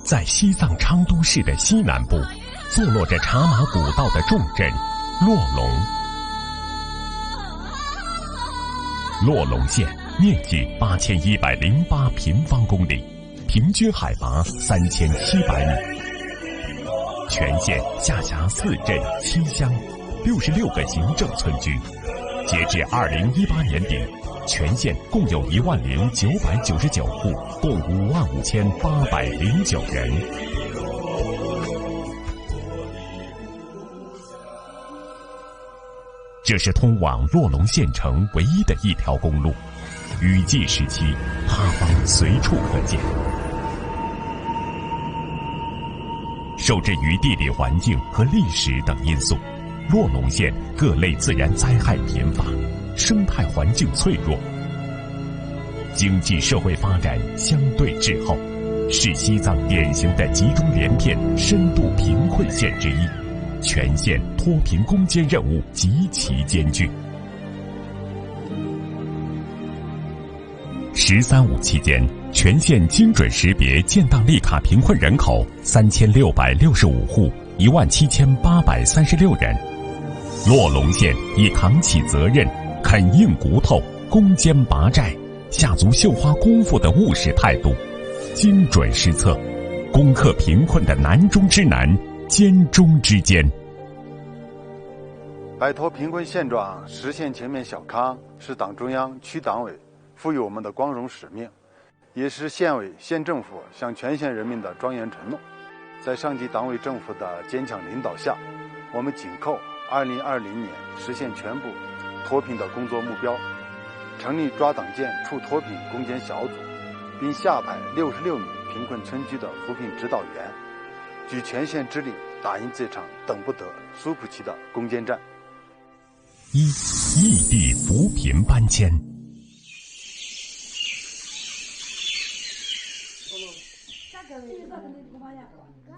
在西藏昌都市的西南部，坐落着茶马古道的重镇洛龙。洛龙县面积8108平方公里，平均海拔3700米。全县下辖4镇7乡，66个行政村居。截至2018年底，全县共有10999户，共55809人。这是通往洛龙县城唯一的一条公路，雨季时期塌方随处可见。受制于地理环境和历史等因素，洛龙县各类自然灾害频发，生态环境脆弱，经济社会发展相对滞后，是西藏典型的集中连片深度贫困县之一，全县脱贫攻坚任务极其艰巨。“13·5”期间，全县精准识别建档立卡贫困人口3665户，17836人。洛龙县已扛起责任，肯硬骨头，攻坚拔寨，下足绣花功夫的务实态度，精准施策，攻克贫困的难中之难，艰中之艰。摆脱贫困现状，实现全面小康，是党中央、区党委赋予我们的光荣使命，也是县委、县政府向全县人民的庄严承诺。在上级党委政府的坚强领导下，我们紧扣2020年实现全部脱贫的工作目标，成立抓党建促脱贫攻坚小组，并下派66名贫困村居的扶贫指导员，举全县之力打赢这场等不得、输不起的攻坚战。异地扶贫搬迁。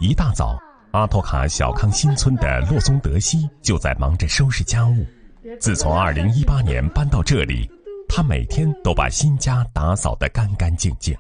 一大早，阿托卡小康新村的洛松德西就在忙着收拾家务。自从2018年搬到这里，他每天都把新家打扫得干干净净。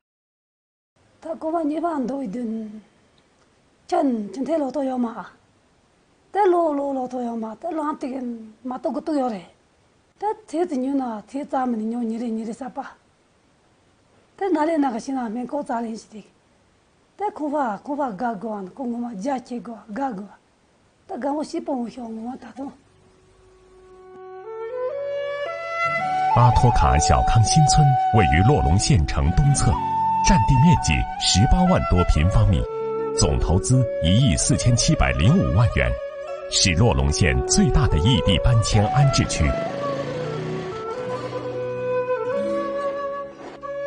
阿托卡小康新村位于洛龙县城东侧，占地面积18万多平方米，总投资1亿4705万元，是洛龙县最大的异地搬迁安置区。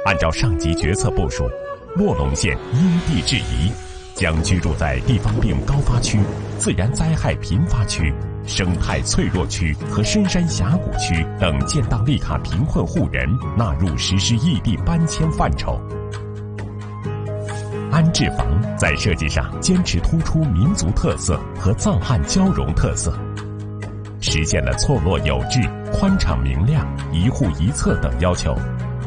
按照上级决策部署，洛龙县因地制宜，将居住在地方病高发区、自然灾害频发区、生态脆弱区和深山峡谷区等建档立卡贫困户人纳入实施异地搬迁范畴。安置房在设计上坚持突出民族特色和藏汉交融特色，实现了错落有致、宽敞明亮、一户一厕等要求。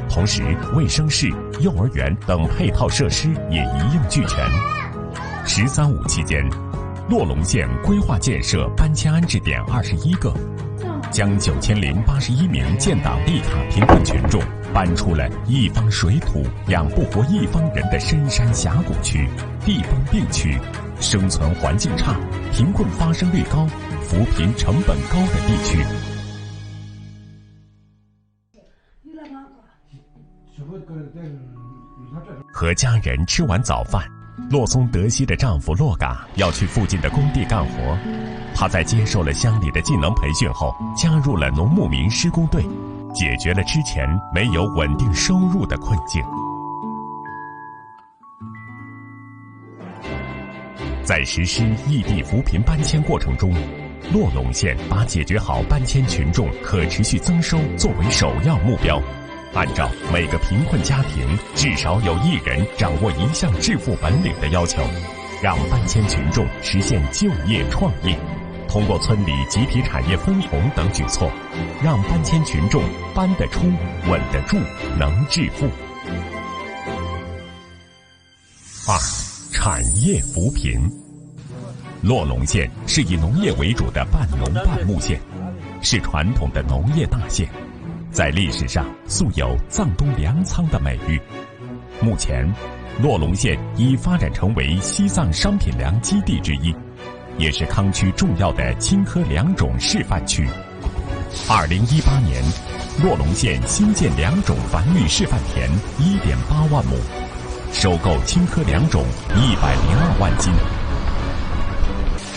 同时，卫生室、幼儿园等配套设施也一应俱全。“13·5”期间，洛龙县规划建设搬迁安置点21个，将9081名建档立卡贫困群众搬出了一方水土养不活一方人的深山峡谷区、地崩病区、生存环境差、贫困发生率高、扶贫成本高的地区。和家人吃完早饭，洛松德西的丈夫洛嘎要去附近的工地干活。他在接受了乡里的技能培训后，加入了农牧民施工队，解决了之前没有稳定收入的困境。在实施异地扶贫搬迁过程中，洛龙县把解决好搬迁群众可持续增收作为首要目标，按照每个贫困家庭至少有1人掌握一项致富本领的要求，让搬迁群众实现就业创业。通过村里集体产业分红等举措，让搬迁群众搬得出、稳得住、能致富。2. 产业扶贫。洛龙县是以农业为主的半农半牧县，是传统的农业大县，在历史上素有藏东粮仓的美誉。目前，洛龙县已发展成为西藏商品粮基地之一，也是康区重要的青稞良种示范区。2018年，洛龙县新建良种繁育示范田1.8万亩，收购青稞良种102万斤。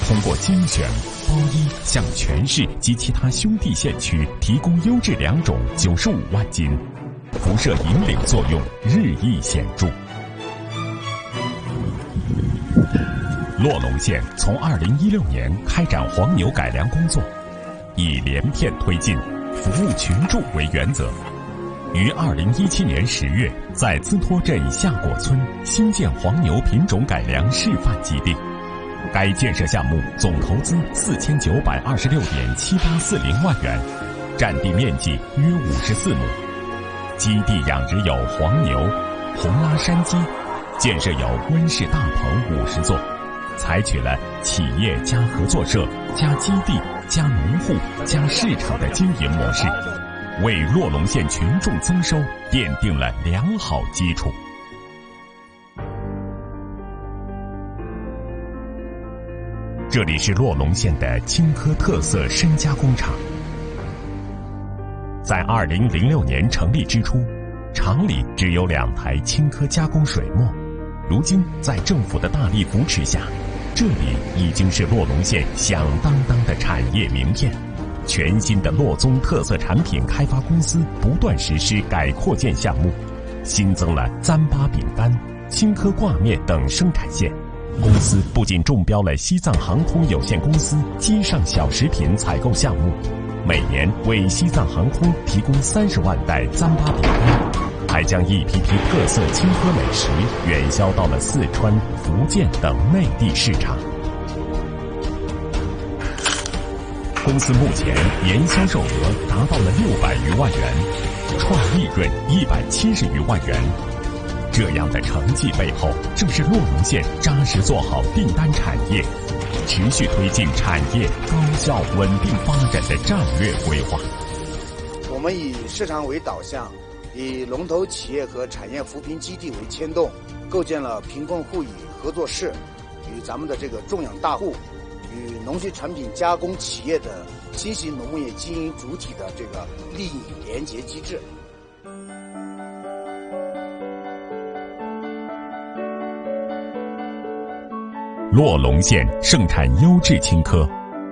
通过精选包一，向全市及其他兄弟县区提供优质良种95万斤，辐射引领作用日益显著。洛龙县从2016年开展黄牛改良工作，以连片推进、服务群众为原则，于2017年10月在滋托镇夏果村新建黄牛品种改良示范基地。该建设项目总投资4926.7840万元，占地面积约54亩。基地养殖有黄牛、红拉山鸡，建设有温室大棚50座，采取了企业加合作社加基地加农户加市场的经营模式，为洛龙县群众增收奠定了良好基础。这里是洛龙县的青稞特色深加工厂。在2006年成立之初，厂里只有2台青稞加工水磨，如今在政府的大力扶持下，这里已经是洛龙县响当当的产业名片。全新的洛宗特色产品开发公司不断实施改扩建项目，新增了糌粑饼干、青稞挂面等生产线。公司不仅中标了西藏航空有限公司机上小食品采购项目，每年为西藏航空提供30万袋糌粑饼干，还将一批批特色青稞美食远销到了四川、福建等内地市场。公司目前年销售额达到了600余万元，创利润170余万元。这样的成绩背后，正是洛龙县扎实做好订单产业，持续推进产业高效稳定发展的战略规划。我们以市场为导向，以龙头企业和产业扶贫基地为牵动，构建了贫困互倚合作社，与咱们的这个种养大户与农畜产品加工企业的新型农业经营主体的这个利益联结机制。洛龙县盛产优质青稞，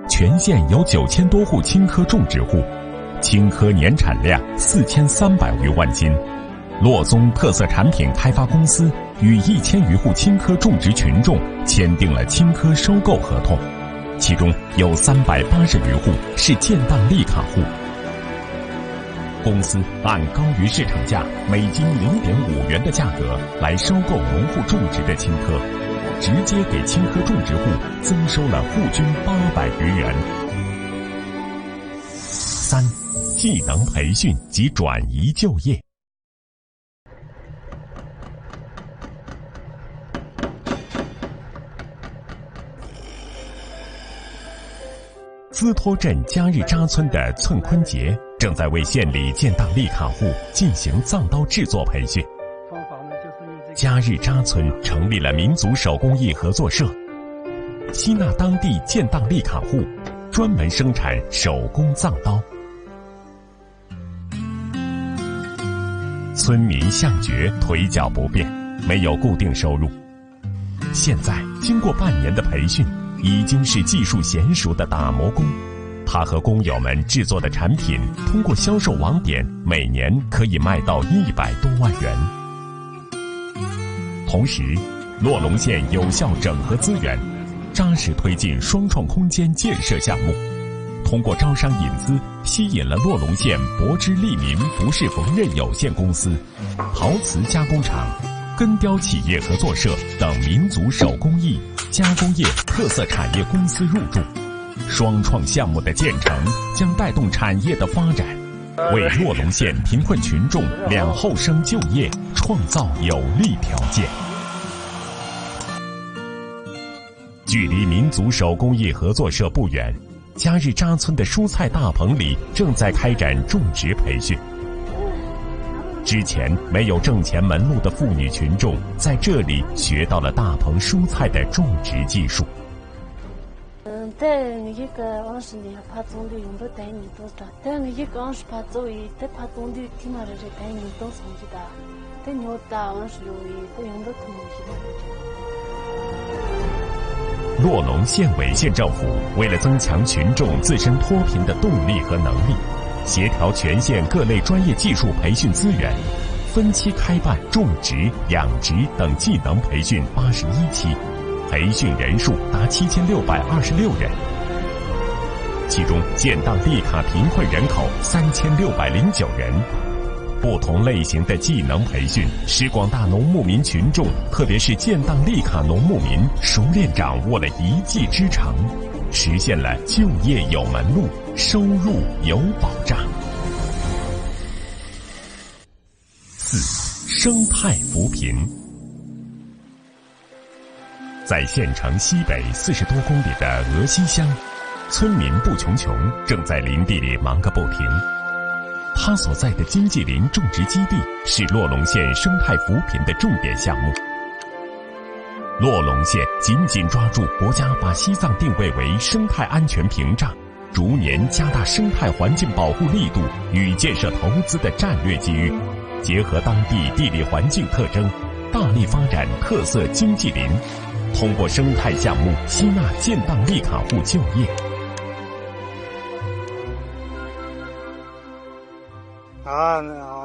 全县有9000多户青稞种植户，青稞年产量4300余万斤。洛宗特色产品开发公司与1000余户青稞种植群众签订了青稞收购合同，其中有380余户是建档利卡户。公司按高于市场价每斤0.5元的价格来收购农户种植的青稞，直接给青稞种植户增收了户均800余元。3、技能培训及转移就业。滋托镇佳日扎村的寸坤节正在为县里建档利卡户进行藏刀制作培训。佳日扎村成立了民族手工艺合作社，吸纳当地建档利卡户，专门生产手工藏刀。村民向觉腿脚不便，没有固定收入。现在经过半年的培训，已经是技术娴熟的打磨工。他和工友们制作的产品，通过销售网点，每年可以卖到100多万元。同时，洛龙县有效整合资源，扎实推进双创空间建设项目，通过招商引资，吸引了洛龙县博之利民服饰缝纫有限公司、陶瓷加工厂、根雕企业合作社等民族手工艺、加工业特色产业公司入驻。双创项目的建成将带动产业的发展，为洛龙县贫困群众2后生就业创造有利条件。距离民族手工业合作社不远，嘉日扎村的蔬菜大棚里正在开展种植培训。之前没有挣钱门路的妇女群众在这里学到了大棚蔬菜的种植技术。在那个20年怕种的用不带你多少，但那个20怕走一，在怕种的起码是带你多少几大，在牛大20有一不用的同几大。洛农县委县政府为了增强群众自身脱贫的动力和能力，协调全县各类专业技术培训资源，分期开办种植、养殖等技能培训81期，培训人数达7626人。其中建档立卡贫困人口3609人。不同类型的技能培训使广大农牧民群众，特别是建档立卡农牧民熟练掌握了一技之长，实现了就业有门路，收入有保障。4. 生态扶贫。在县城西北40多公里的峨西乡，村民不穷穷，正在林地里忙个不停。他所在的金继林种植基地是洛龙县生态扶贫的重点项目。洛龙县紧紧抓住国家把西藏定位为生态安全屏障，逐年加大生态环境保护力度与建设投资的战略机遇，结合当地地理环境特征，大力发展特色经济林，通过生态项目吸纳建档立卡户就业。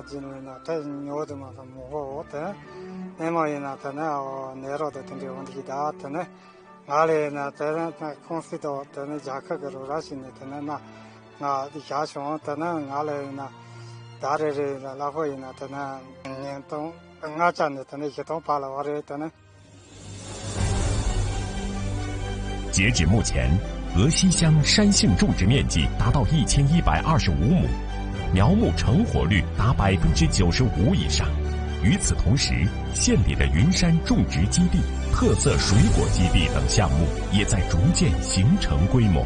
今年太牛的嘛，他我的，那么呢，他那年老的天天问题大，他那哪里呢？在那公司头，他那家客个罗拉西呢，他那地下乡，他那哪里呢？大的人呢，老会呢，他那年冬俺家的，他那些冬把了我的，他那。截至目前，峨西乡山杏种植面积达到1125亩。苗木成活率达95%以上。与此同时，县里的云山种植基地、特色水果基地等项目也在逐渐形成规模。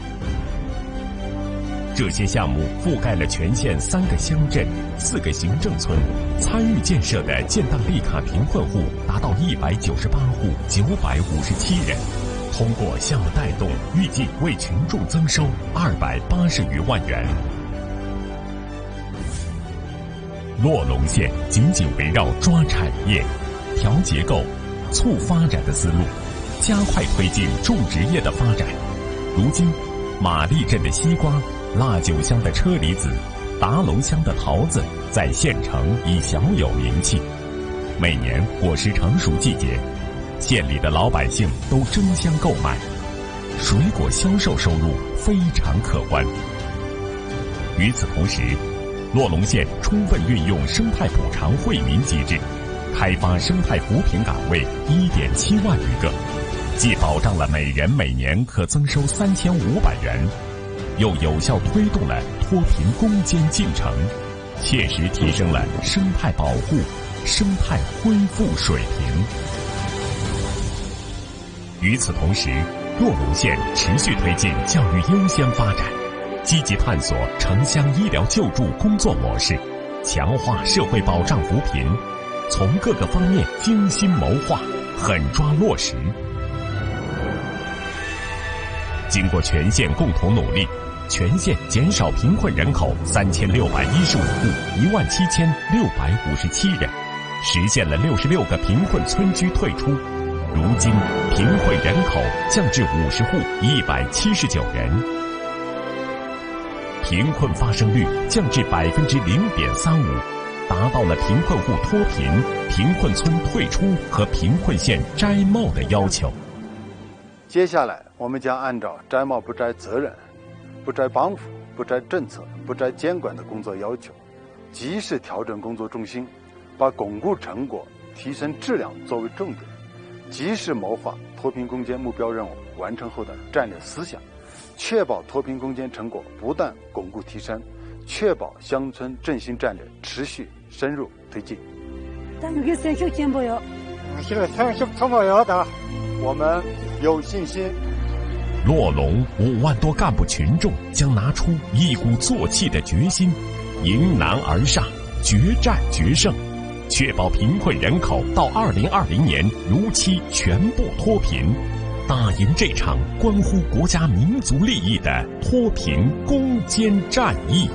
这些项目覆盖了全县3个乡镇、4个行政村，参与建设的建档立卡贫困户达到198户957人。通过项目带动，预计为群众增收280余万元。洛龙县紧紧围绕抓产业、调结构、促发展的思路，加快推进种植业的发展。如今，马栗镇的西瓜、腊九乡的车厘子、达龙乡的桃子在县城已小有名气。每年果实成熟季节，县里的老百姓都争相购买，水果销售收入非常可观。与此同时，洛龙县充分运用生态补偿惠民机制，开发生态扶贫岗位1.7万余个，既保障了每人每年可增收3500元，又有效推动了脱贫攻坚进程，切实提升了生态保护、生态恢复水平。与此同时，洛龙县持续推进教育优先发展，积极探索城乡医疗救助工作模式，强化社会保障扶贫，从各个方面精心谋划，狠抓落实。经过全县共同努力，全县减少贫困人口3615户17657人，实现了66个贫困村居退出。如今，贫困人口降至50户179人，贫困发生率降至0.35%，达到了贫困户脱贫、贫困村退出和贫困县摘帽的要求。接下来，我们将按照摘帽不摘责任、不摘帮扶、不摘政策、不摘监管的工作要求，及时调整工作重心，把巩固成果、提升质量作为重点，及时谋划脱贫攻坚目标任务完成后的战略思想，确保脱贫攻坚成果不断巩固提升，确保乡村振兴战略持续深入推进。现在参与进步哟，现在参与进步哟的，我们有信心洛龙5万多干部群众将拿出一鼓作气的决心，迎难而上，决战决胜，确保贫困人口到2020年如期全部脱贫，打赢这场关乎国家民族利益的脱贫攻坚战役。